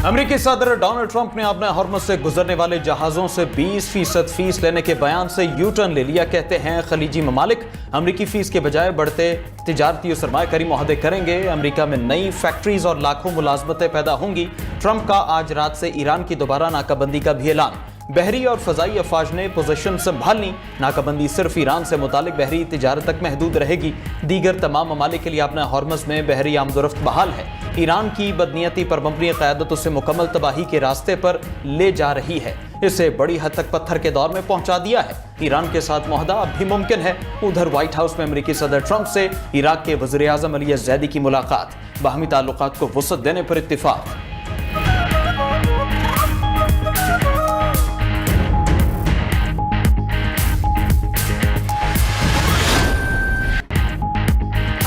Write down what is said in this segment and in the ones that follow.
अमेरिकी सदर Donald Trump ने अपने हॉर्मज़ से गुजरने वाले जहाजों से 20% फीस लेने के बयान से यू टर्न ले लिया। कहते हैं खलीजी ममालिक अमेरिकी फीस के बजाय बढ़ते तिजारती और सरमायाकारी मुआहदे करेंगे। अमेरिका में नई फैक्ट्रीज और लाखों मुलाजमतें पैदा होंगी। ट्रंप का आज रात से ईरान की दोबारा नाकाबंदी का भी ऐलान। बहरी और फजाई अफवाज ने पोजीशन संभालनी। नाकाबंदी सिर्फ ईरान से मुतालिक बहरी तिजारत तक महदूद रहेगी। दीगर तमाम ममालिक के लिए अपने हॉर्मज़ में बहरी आमदोरफ्त बहाल है। ईरान की बदनीयती पर मबनी क़यादत उसे मुकम्मल तबाही के रास्ते पर ले जा रही है। इसे बड़ी हद तक पत्थर के दौर में पहुंचा दिया है। ईरान के साथ मुआहदा अब भी मुमकिन है। उधर व्हाइट हाउस में अमेरिकी सदर ट्रंप से इराक के वज़ीर आज़म अली ज़ैदी की मुलाकात। बाहमी ताल्लुकात को वुसअत देने पर इत्तिफाक।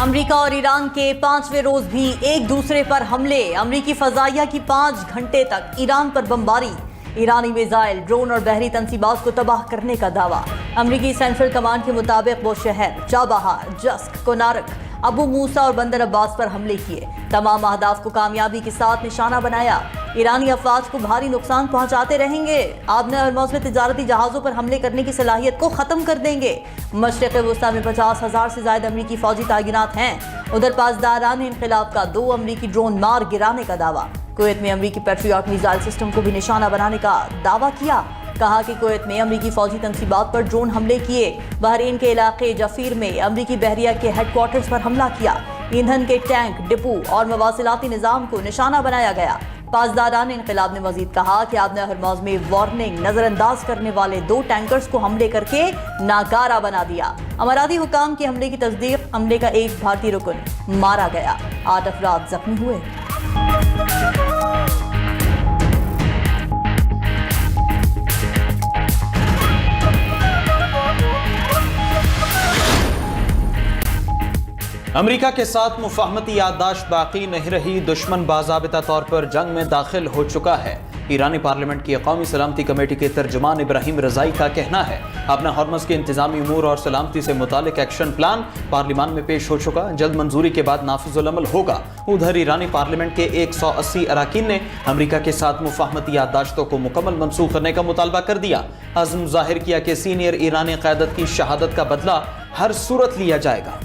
अमेरिका और ईरान के 5वें रोज भी एक दूसरे पर हमले। अमेरिकी फजाइया की 5 घंटे तक ईरान पर बमबारी। ईरानी मिसाइल, ड्रोन और बहरी तंसीबात को तबाह करने का दावा। अमेरिकी सेंट्रल कमांड के मुताबिक वो शहर चाबहार, जस्क, कोनारक, अबू मूसा और बंदर अब्बास पर हमले किए। तमाम अहदाफ को कामयाबी के साथ निशाना बनाया। ईरानी अफवाज को भारी नुकसान पहुंचाते रहेंगे। आबने हॉर्मज़ में तिजारती जहाज़ों पर हमले करने की सलाहियत को ख़त्म कर देंगे। मशरिक़ वस्ता में 50,000 से ज़ायद अमरीकी फ़ौजी तैनात हैं। उधर पासदारान इनक़िलाब का 2 अमरीकी ड्रोन मार गिराने का दावा। कुवैत में अमरीकी पैट्रियट मिसाइल सिस्टम को भी निशाना बनाने का दावा किया। कहा कि कुवैत में अमरीकी फौजी तंसीबात पर ड्रोन हमले किए। बहरीन के इलाके जफीर में अमरीकी बहरिया के हेडक्वार्टर्स पर हमला किया। ईंधन के टैंक, डिपो और मवासिलाती निज़ाम को निशाना बनाया गया। पासदारान इनक़िलाब ने मजीद कहा कि आबने हॉर्मज़ में वार्निंग नजरअंदाज करने वाले 2 टैंकर्स को हमले करके नाकारा बना दिया। अमाराती हुकाम के हमले की तस्दीक। हमले का एक भारतीय रुकन मारा गया। 8 अफराद जख्मी हुए। अमेरिका के साथ मुफाहमती याददाश्त बाकी नहीं रही। दुश्मन बाज़ाबिता तौर पर जंग में दाखिल हो चुका है। ईरानी पार्लियामेंट की कौमी सलामती कमेटी के तर्जुमान इब्राहिम रज़ाई का कहना है अपने हॉर्मज़ के इंतजामी उमूर और सलामती से मुतालिक एक्शन प्लान पार्लियामान में पेश हो चुका। जल्द मंजूरी के बाद नाफिजुल अमल होगा। उधर ईरानी पार्लियामेंट के 180 अरकान ने अमेरिका के साथ मुफाहमती याददाश्तों को मुकम्मल मनसूख करने का मुतालबा कर दिया। अज़्म ज़ाहिर किया कि सीनियर ईरानी क़यादत की शहादत का बदला हर सूरत लिया जाएगा।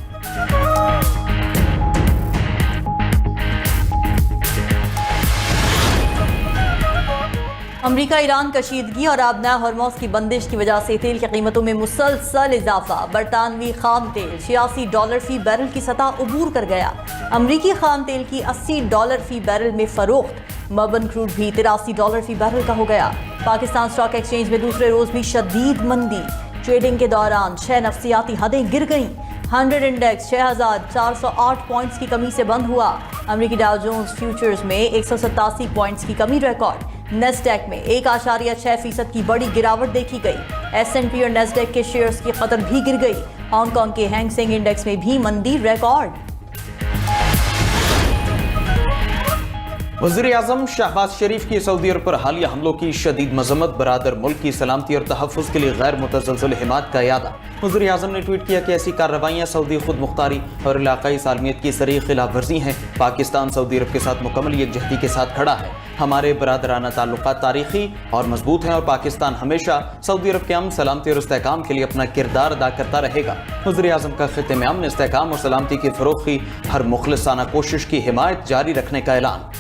अमरीका ईरान कशीदगी और आबना हॉर्मज़ की बंदिश की वजह से तेल की कीमतों में मुसलसल इजाफा। बरतानवी खाम तेल $86 फी बैरल की सतह उबूर कर गया। अमरीकी खाम तेल की $80 फी बैरल में फरोख्त। मर्बन क्रूड भी $83 फी बैरल का हो गया। पाकिस्तान स्टॉक एक्सचेंज में दूसरे रोज भी शदीद मंदी। ट्रेडिंग के दौरान 6 नफसियाती हदें गिर गईं। 100 इंडेक्स 6,408 पॉइंट्स की कमी से बंद हुआ। अमरीकी डाउ जोन्स फ्यूचर्स में 187 पॉइंट्स की कमी रिकॉर्ड। नेस्डैक में 1.6% की बड़ी गिरावट देखी गई। S&P और नेस्डैक के शेयर्स की कदर भी गिर गई। हांगकांग के हैंग सेंग इंडेक्स में भी मंदी रिकॉर्ड। वज़ीर आज़म शहबाज शरीफ की सऊदी अरब पर हालिया हमलों की शदीद मजम्मत। बरादर मुल्क की सलामती और तहफ़्फ़ुज़ के लिए गैर मुतज़लज़ल हिमायत का यादा। वज़ीर आज़म ने ट्वीट किया कि ऐसी कार्रवाइयाँ सऊदी खुद मुख्तारी और इलाक़ाई सालमियत की सरीह खिलाफ वर्जी हैं। पाकिस्तान सऊदी अरब के साथ मुकम्मल यकजहती के साथ खड़ा है। हमारे बरादराना ताल्लुकात तारीखी और मजबूत हैं और पाकिस्तान हमेशा सऊदी अरब के अमन, सलामती और इस्तेहकाम के लिए अपना किरदार अदा करता रहेगा। वज़ीर आज़म का खित्ते में अमन, इस्तेहकाम और सलामती की फ़रोग़ की हर मुखलिसाना कोशिश की हिमायत जारी रखने का ऐलान।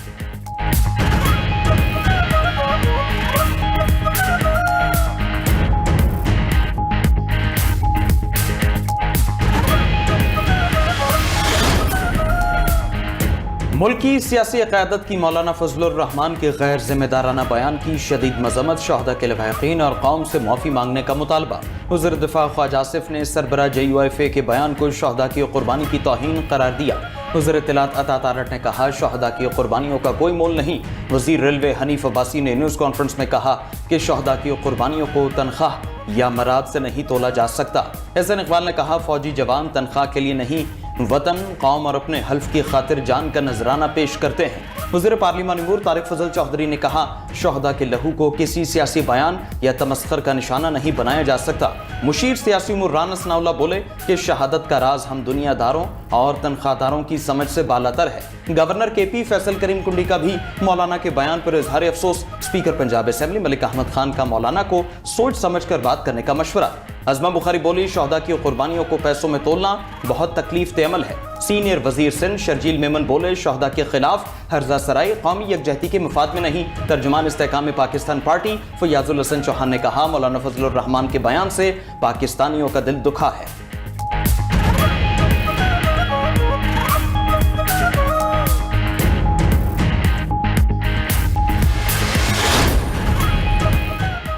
मुल्की सियासी क़यादत की मौलाना फजलुर रहमान के गैर जिम्मेदाराना बयान की शदीद मजम्मत। शहदा के लवाहिकीन और कौम से माफ़ी मांगने का मुतालबा। वज़ीर दिफा ख्वाजा आसिफ ने सरबराह JUIFA के बयान को शहदा की कुर्बानी की तौहीन करार दिया। वज़ीर इत्तलात अता तारट ने कहा शहदा की कुर्बानियों का कोई मोल नहीं। वज़ीर रेलवे हनीफ अब्बासी ने न्यूज़ कॉन्फ्रेंस में कहा कि शहदा की कुर्बानियों को तनख्वाह या मराद से नहीं तोला जा सकता। एहसन इकबाल ने कहा फौजी जवान तनख्वाह के लिए नहीं वतन, कौम और अपने हल्फ की खातिर जान का नजराना पेश करते हैं। वज़ीर पार्लिमानी अमूर तारिक फजल चौधरी ने कहा, शोहदा के लहू को किसी सियासी बयान या तमस्खर का निशाना नहीं बनाया जा सकता। मुशीर सियासी उमूर राना सनाउल्ला बोले कि शहादत का राज हम दुनियादारों और तनख्वाहदारों की समझ से बालातर है। गवर्नर केपी फैसल करीम कुंडी का भी मौलाना के बयान पर इजहार अफसोस। स्पीकर पंजाब असेंबली मलिक अहमद खान का मौलाना को सोच समझ कर बात करने का मशवरा। अज़मा बुखारी बोली, शोहदा की कुर्बानियों को पैसों में तोलना बहुत तकलीफ दे अमल है। सीनियर वजीर सिंध शर्जील मेमन बोले, शोहदा के खिलाफ हर्जा सराई कौमी यकजहती के मफाद में नहीं। तर्जुमान इस्तेहकाम पाकिस्तान पार्टी फयाजुल हसन चौहान ने कहा, मौलाना फजलुर रहमान के बयान से पाकिस्तानियों का दिल दुखा है।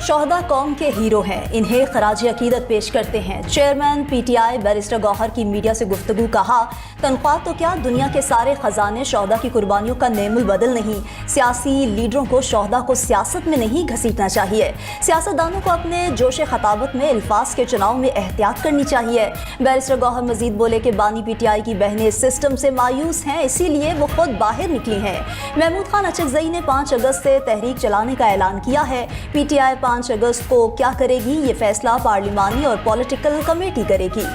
शोहदा कौम के हीरो हैं, इन्हें खराज अकीदत पेश करते हैं। चेयरमैन पीटीआई बैरिस्टर गौहर की मीडिया से गुफ्तगू। कहा, तनख्वाह तो क्या, दुनिया के सारे खजाने शोहदा की कुर्बानियों का नेमुल बदल नहीं। सियासी लीडरों को शोहदा को सियासत में नहीं घसीटना चाहिए। सियासतदानों को अपने जोश खताबत में अल्फाज के चुनाव में एहतियात करनी चाहिए। बैरिस्टर गौहर मजीद बोले कि बानी पीटीआई की बहनें सिस्टम से मायूस हैं, इसीलिए वो खुद बाहर निकली हैं। महमूद खान अचकजई ने 5 अगस्त से तहरीक चलाने का ऐलान किया है। पीटीआई 5 अगस्त को क्या करेगी, ये फैसला पार्लिमानी और पॉलिटिकल कमेटी करेगी।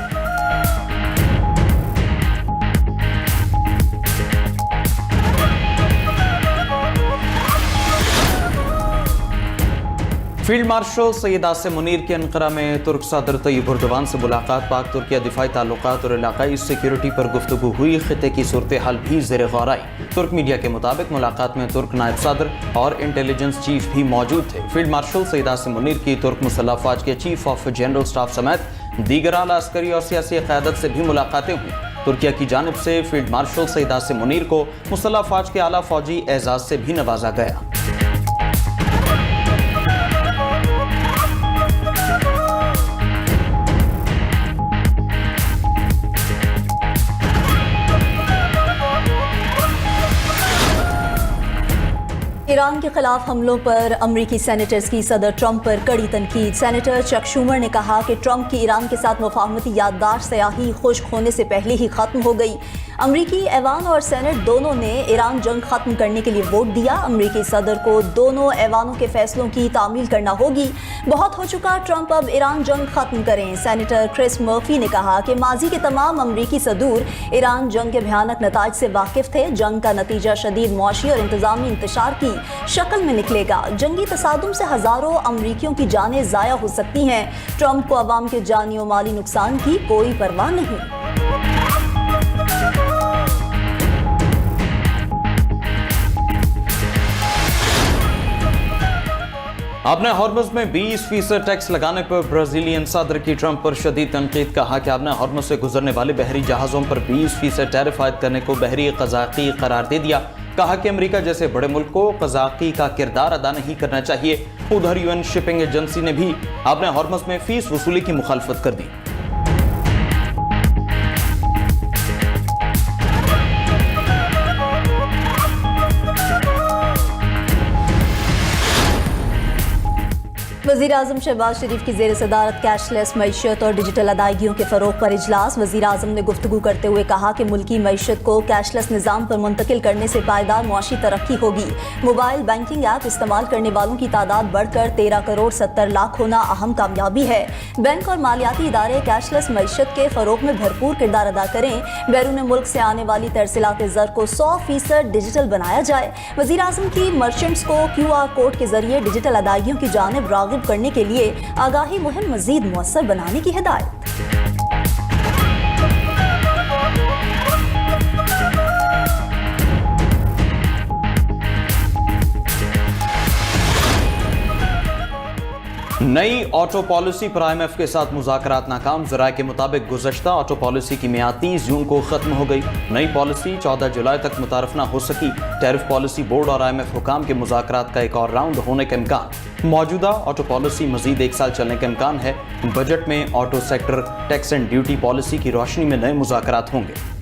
फील्ड मार्शल सैयद आसिम मुनीर के अनकरा में तुर्क सदर तैयब एर्दोगान से मुलाकात। पाक तुर्किया दिफाई ताल्लुकात और इलाकाई सिक्योरिटी पर गुफ्तगू हुई। खिते की सूरत हाल भी ज़ेर गौर आई। तुर्क मीडिया के मुताबिक मुलाकात में तुर्क नायब सदर और इंटेलिजेंस चीफ भी मौजूद थे। फील्ड मार्शल सैयद आसिम मुनीर की तुर्क मुसल्लह अफवाज के चीफ ऑफ जनरल स्टाफ समेत दीगर आला अस्करी और सियासी क़यादत से भी मुलाकातें हुई। तुर्किया की जानिब से फील्ड मार्शल सैयद आसिम मुनीर को मुसल्लह अफवाज के आला फौजी एजाज से भी नवाजा गया। ईरान के खिलाफ हमलों पर अमरीकी सेनेटर्स की सदर ट्रंप पर कड़ी तनकीद। सेनेटर चक शूमर ने कहा कि ट्रंप की ईरान के साथ मुफाहमती याददाश्त स्याही खुश्क होने से पहले ही खत्म हो गई। अमरीकी ऐवान और सेनेट दोनों ने ईरान जंग खत्म करने के लिए वोट दिया। अमरीकी सदर को दोनों ऐवानों के फैसलों की तामील करना होगी। बहुत हो चुका, ट्रंप अब ईरान जंग खत्म करें। सेनेटर क्रिस मर्फी ने कहा कि माजी के तमाम अमरीकी सदूर ईरान जंग के भयानक नताज से वाकिफ थे। जंग का नतीजा शदीद मुआशी और इंतजामी इंतशार की शक्ल में निकलेगा। जंगी तसादुम से हजारों अमरीकियों की जानें जाया हो सकती हैं। ट्रंप को अवाम के जानी और माली नुकसान की कोई परवाह नहीं। आपने हॉर्मज़ में 20% टैक्स लगाने पर ब्राजीलियन सदर की ट्रंप पर शदीद तनकीद। कहा कि आपने हॉर्मज़ से गुजरने वाले बहरी जहाज़ों पर 20% टैरिफ आयद करने को बहरी क़ज़ाक़ी करार दे दिया। कहा कि अमेरिका जैसे बड़े मुल्क को क़ज़ाक़ी का किरदार अदा नहीं करना चाहिए। उधर यूएन शिपिंग एजेंसी ने भी आपने हॉर्मज़ में फीस वसूली की मुखालफत कर दी। वज़ीर आज़म शहबाज शरीफ की ज़ेर सदारत कैशलेस मईशत और डिजिटल अदायगियों के फ़रोग़ पर इजलास। वज़ीर आज़म ने गुफ्तगू करते हुए कहा कि मुल्की मईशत को कैशलेस निज़ाम पर मुंतकिल करने से पायदार मुआशी तरक्की होगी। मोबाइल बैंकिंग ऐप इस्तेमाल करने वालों की तादाद बढ़कर 13 करोड़ 70 लाख होना अहम कामयाबी है। बैंक और मालियाती इदारे कैशलेस मईशत के फ़रोग़ में भरपूर किरदार अदा करें। बैरून मुल्क से आने वाली तरसीलात ज़र को 100% डिजिटल बनाया जाए। वज़ीर आज़म की मर्चेंट्स को QR कोड के जरिए डिजिटल अदायगियों की जानिब राग़िब करने के लिए आगाही मुहिम मज़ीद मुअस्सर बनाने की हिदायत। नई ऑटो पॉलिसी पर IMF के साथ मुज़ाकरात नाकाम। ज़राए के मुताबिक गुज़श्ता ऑटो पॉलिसी की मियाद 30 जून को ख़त्म हो गई। नई पॉलिसी 14 जुलाई तक मुतारफ़ न हो सकी। टैरिफ पॉलिसी बोर्ड और IMF हुकाम के मुज़ाकरात का एक और राउंड होने का इम्कान। मौजूदा ऑटो पॉलिसी मज़ीद 1 साल चलने का इम्कान है। बजट में auto sector tax and duty policy की रोशनी में नए मुज़ाकरात होंगे।